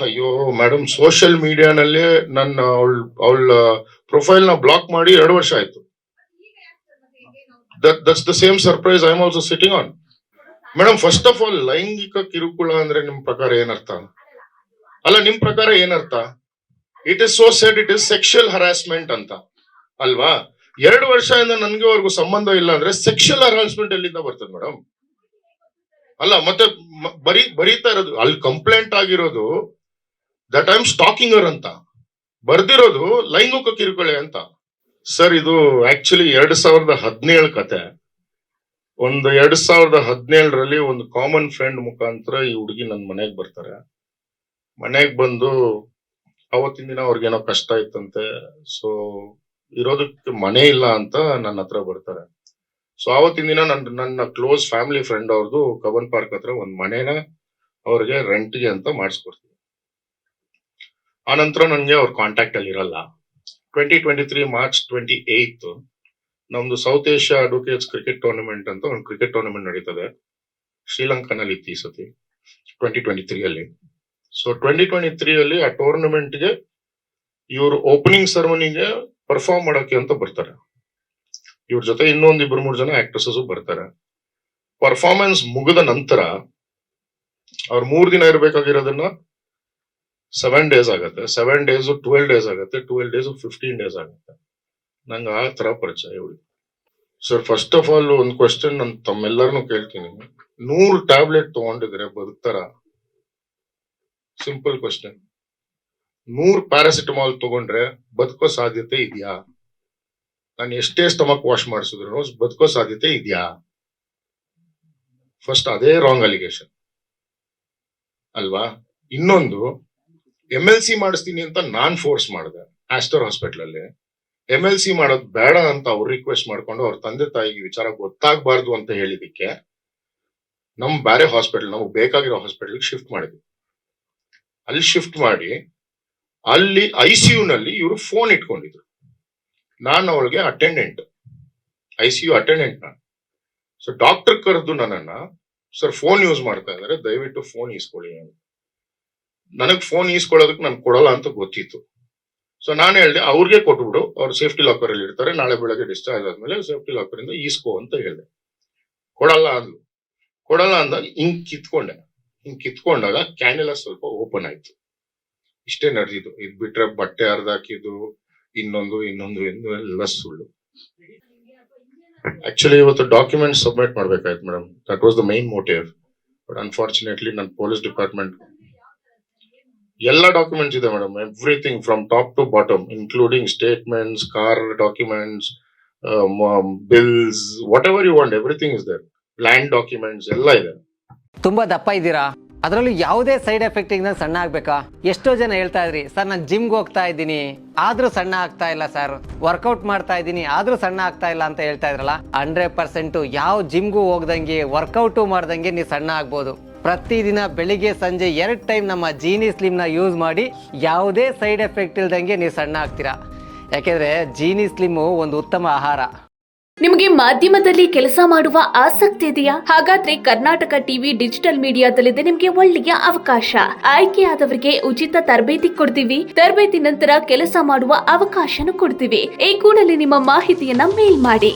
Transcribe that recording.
ಅಯ್ಯೋ madam, social ಮೀಡಿಯಾನಲ್ಲಿ ನನ್ನ ಅವಳ ಪ್ರೊಫೈಲ್ ನ ಬ್ಲಾಕ್ ಮಾಡಿ 2 ವರ್ಷ ಆಯ್ತು. That's the same surprise I am also sitting on. Madam, first of all ಲೈಂಗಿಕ ಕಿರುಕುಳ ಅಂದ್ರೆ ನಿಮ್ ಪ್ರಕಾರ ಏನರ್ಥ? ಅಲ್ಲ, ನಿಮ್ ಪ್ರಕಾರ ಏನರ್ಥ? It is so said it is sexual harassment ಅಂತ ಅಲ್ವಾ? 2 ವರ್ಷದಿಂದ ನನ್ಗೆ ಅವ್ರಿಗೂ ಸಂಬಂಧ ಇಲ್ಲ ಅಂದ್ರೆ ಸೆಕ್ಷುಯಲ್ ಹರಾಸ್ಮೆಂಟ್ ಎಲ್ಲಿಂದ ಬರ್ತದೆ ಮೇಡಮ್? ಅಲ್ಲ, ಮತ್ತೆ ಬರೀತಾ ಇರೋದು ಅಲ್ಲಿ ಕಂಪ್ಲೇಂಟ್ ಆಗಿರೋದು ದಟ್ ಐ ಆಮ್ ಸ್ಟಾಕಿಂಗರ್ ಅಂತ, ಬರ್ದಿರೋದು ಲೈಂಗಿಕ ಕಿರುಕುಳ ಅಂತ. ಸರ್, ಇದು ಆಕ್ಚುಲಿ 2017 ಕತೆ. 2017ರಲ್ಲಿ ಒಂದು ಕಾಮನ್ ಫ್ರೆಂಡ್ ಮುಖಾಂತರ ಈ ಹುಡುಗಿ ನನ್ನ ಮನೆಗೆ ಬರ್ತಾರೆ. ಮನೆಗೆ ಬಂದು ಅವತ್ತಿನ ದಿನ ಅವ್ರಿಗೇನೋ ಕಷ್ಟ ಇತ್ತಂತೆ. ಸೊ ಇರೋದಕ್ಕೆ ಮನೆ ಇಲ್ಲ ಅಂತ ನನ್ನ ಹತ್ರ ಬರ್ತಾರೆ. ಸೊ ಆವತ್ತಿನ ದಿನ ನನ್ನ ಕ್ಲೋಸ್ ಫ್ಯಾಮಿಲಿ ಫ್ರೆಂಡ್ ಅವ್ರದ್ದು ಕಬ್ಬನ್ ಪಾರ್ಕ್ ಹತ್ರ ಒಂದು ಮನೆನ ಅವ್ರಿಗೆ ರೆಂಟ್ಗೆ ಅಂತ ಮಾಡಿಸ್ಕೊಡ್ತೀನಿ. ಆನಂತರ ನನಗೆ ಅವ್ರ ಕಾಂಟ್ಯಾಕ್ಟ್ ಅಲ್ಲಿ ಇರಲ್ಲ. 2023 ಮಾರ್ಚ್ 28 ನಮ್ದು south Asia advocates cricket tournament ಅಂತ ಒಂದು ಕ್ರಿಕೆಟ್ ಟೂರ್ನಮೆಂಟ್ ನಡೀತದೆ ಶ್ರೀಲಂಕಾನಲ್ಲಿ ಈ ಸತಿ 2023 ಅಲ್ಲಿ. ಸೊ 2023 ಅಲ್ಲಿ ಆ ಟೂರ್ನಮೆಂಟ್ಗೆ ಇವರು ಓಪನಿಂಗ್ ಸೆರೆಮನಿಗೆ ಪರ್ಫಾರ್ಮ್ ಮಾಡಕ್ಕೆ ಅಂತ ಬರ್ತಾರೆ. ಇವ್ರ ಜೊತೆ ಇನ್ನೊಂದು 2-3 ಜನ ಆಕ್ಟ್ರೆಸಸ್ ಬರ್ತಾರೆ. ಪರ್ಫಾರ್ಮೆನ್ಸ್ ಮುಗಿದ ನಂತರ ಅವ್ರು 3 ದಿನ ಇರ್ಬೇಕಾಗಿರೋದನ್ನ 7 ಡೇಸ್ ಆಗುತ್ತೆ, 7 ಡೇಸ್ 12 ಡೇಸ್ ಆಗುತ್ತೆ, 12 ಡೇಸ್ 15 ಡೇಸ್ ಆಗುತ್ತೆ. ನಂಗೆ ಆ ತರ ಪರಿಚಯ ಇವಳು. ಸರ್, ಫಸ್ಟ್ ಆಫ್ ಆಲ್ ಒಂದು ಕ್ವಶನ್ ನಾನು ತಮ್ಮೆಲ್ಲರನ್ನು ಕೇಳ್ತೀನಿ. 100 ಟ್ಯಾಬ್ಲೆಟ್ ತಗೊಂಡಿದ್ರೆ ಬದುಕ್ತಾರ? Simple question. 100 ಪ್ಯಾರಾಸಿಟಮಾಲ್ ತಗೊಂಡ್ರೆ ಬದುಕೋ ಸಾಧ್ಯತೆ ಇದೆಯಾ? ನಾನು ಎಷ್ಟೇ ಸ್ಟಮಕ್ ವಾಶ್ ಮಾಡಿಸಿದ್ರು ಬದುಕೋ ಸಾಧ್ಯತೆ ಇದೆಯಾ? ಫಸ್ಟ್ ಅದೇ ರಾಂಗ್ ಅಲಿಗೇಷನ್ ಅಲ್ವಾ? ಇನ್ನೊಂದು, MLC ಮಾಡಿಸ್ತೀನಿ ಅಂತ ನಾನ್ ಫೋರ್ಸ್ ಮಾಡಿದೆ ಆಸ್ಟರ್ ಹಾಸ್ಪಿಟಲ್ ಅಲ್ಲಿ. MLC ಮಾಡೋದು ಬೇಡ ಅಂತ ಅವ್ರು ರಿಕ್ವೆಸ್ಟ್ ಮಾಡ್ಕೊಂಡು ಅವ್ರ ತಂದೆ ತಾಯಿಗೆ ವಿಚಾರ ಗೊತ್ತಾಗಬಾರ್ದು ಅಂತ ಹೇಳಿದಕ್ಕೆ ಬೇರೆ ಹಾಸ್ಪಿಟಲ್, ನಮಗೆ ಬೇಕಾಗಿರೋ ಹಾಸ್ಪಿಟಲ್ ಶಿಫ್ಟ್ ಮಾಡಿದ್ವಿ. ಅಲ್ಲಿ ಶಿಫ್ಟ್ ಮಾಡಿ ಅಲ್ಲಿ ICU ನಲ್ಲಿ ಇವರು ಫೋನ್ ಇಟ್ಕೊಂಡಿದ್ರು. ನಾನು ಅವಳಿಗೆ ಅಟೆಂಡೆಂಟ್, ICU ಅಟೆಂಡೆಂಟ್ ನಾನು. ಸೊ ಡಾಕ್ಟರ್ ಕರೆದು ನನ್ನನ್ನ, ಸರ್ ಫೋನ್ ಯೂಸ್ ಮಾಡ್ತಾ ಇದಾರೆ, ದಯವಿಟ್ಟು ಫೋನ್ ಈಸ್ಕೊಳ್ಳಿ ಅಂತ. ನನಗ್ ಫೋನ್ ಈಸ್ಕೊಳ್ಳೋದಕ್ಕೆ ನಾನು ಕೊಡಲ್ಲ ಅಂತ ಗೊತ್ತಿತ್ತು. ಸೊ ನಾನು ಹೇಳಿದೆ, ಅವ್ರಿಗೆ ಕೊಟ್ಬಿಡು, ಅವ್ರು ಸೇಫ್ಟಿ ಲಾಕರ್ ಅಲ್ಲಿ ಇರ್ತಾರೆ, ನಾಳೆ ಬೆಳಗ್ಗೆ ಡಿಸ್ಚಾರ್ಜ್ ಆದ್ಮೇಲೆ ಸೇಫ್ಟಿ ಲಾಕರ್ ಇಂದ ಈಸ್ಕೋ ಅಂತ ಹೇಳಿದೆ. ಕೊಡಲ್ಲ ಅಂದಾಗ ಹಿಂಗ್ ಕಿತ್ಕೊಂಡಾಗ ಕ್ಯಾನೆಲ ಸ್ವಲ್ಪ ಓಪನ್ ಆಯ್ತು. ಇಷ್ಟೇ ನಡೆದಿದ್ದು. ಇದ್ ಬಿಟ್ರೆ ಬಟ್ಟೆ ಹರಿದಾಕಿದ್ದು ಇನ್ನೊಂದು ಎಲ್ಲ ಸುಳ್ಳು. ಆಕ್ಚುಲಿ ಇವತ್ತು ಡಾಕ್ಯುಮೆಂಟ್ಸ್ ಸಬ್ಮಿಟ್ ಮಾಡ್ಬೇಕಾಯ್ತು madam. That was the main motive. But unfortunately ನನ್ನ ಪೊಲೀಸ್ ಡಿಪಾರ್ಟ್ಮೆಂಟ್ ಎಲ್ಲ ಡಾಕ್ಯುಮೆಂಟ್ಸ್ ಇದೆ madam, everything from top to bottom, including statements, car documents, bills, whatever you want, everything is there. Land documents ಎಲ್ಲ ಇದೆ. ತುಂಬಾ ದಪ್ಪ ಇದ್ದೀರಾ, ಅದರಲ್ಲೂ ಯಾವುದೇ ಸೈಡ್ ಎಫೆಕ್ಟ್ ಇಂದ ಸಣ್ಣ ಆಗ್ಬೇಕಾ? ಎಷ್ಟೋ ಜನ ಹೇಳ್ತಾ ಇದ್ರಿ, ಸರ್ ನಾನು ಜಿಮ್ಗೆ ಹೋಗ್ತಾ ಇದ್ದೀನಿ ಆದ್ರೂ ಸಣ್ಣ ಆಗ್ತಾ ಇಲ್ಲ ಸರ್, ವರ್ಕೌಟ್ ಮಾಡ್ತಾ ಇದ್ದೀನಿ ಆದ್ರೂ ಸಣ್ಣ ಆಗ್ತಾ ಇಲ್ಲ ಅಂತ ಹೇಳ್ತಾ ಇದ್ರಲ್ಲ. 100% ಯಾವ ಜಿಮ್ಗೂ ಹೋಗ್ದಂಗೆ ವರ್ಕೌಟು ಮಾಡ್ದಂಗೆ ನೀವು ಸಣ್ಣ ಆಗ್ಬೋದು. ಪ್ರತಿದಿನ ಬೆಳಿಗ್ಗೆ ಸಂಜೆ 2 ಟೈಮ್ ನಮ್ಮ ಜೀನಿ ಸ್ಲಿಮ್ನ ಯೂಸ್ ಮಾಡಿ ಯಾವುದೇ ಸೈಡ್ ಎಫೆಕ್ಟ್ ಇಲ್ದಂಗೆ ನೀವು ಸಣ್ಣ ಆಗ್ತೀರಾ. ಯಾಕೆಂದ್ರೆ ಜೀನಿ ಸ್ಲಿಮ್ಮು ಒಂದು ಉತ್ತಮ ಆಹಾರ. ನಿಮಗೆ ಮಾಧ್ಯಮದಲ್ಲಿ ಕೆಲಸ ಮಾಡುವ ಆಸಕ್ತಿ ಇದೆಯಾ? ಹಾಗಾದ್ರೆ ಕರ್ನಾಟಕ ಟಿವಿ ಡಿಜಿಟಲ್ ಮೀಡಿಯಾದಲ್ಲಿದೆ ನಿಮಗೆ ಒಳ್ಳೆಯ ಅವಕಾಶ. ಆಯ್ಕೆಯಾದವರಿಗೆ ಉಚಿತ ತರಬೇತಿ ಕೊಡ್ತೀವಿ. ತರಬೇತಿ ನಂತರ ಕೆಲಸ ಮಾಡುವ ಅವಕಾಶನೂ ಕೊಡ್ತೀವಿ. ಈ ಕೂಡಲೇ ನಿಮ್ಮ ಮಾಹಿತಿಯನ್ನ ಮೇಲ್ ಮಾಡಿ.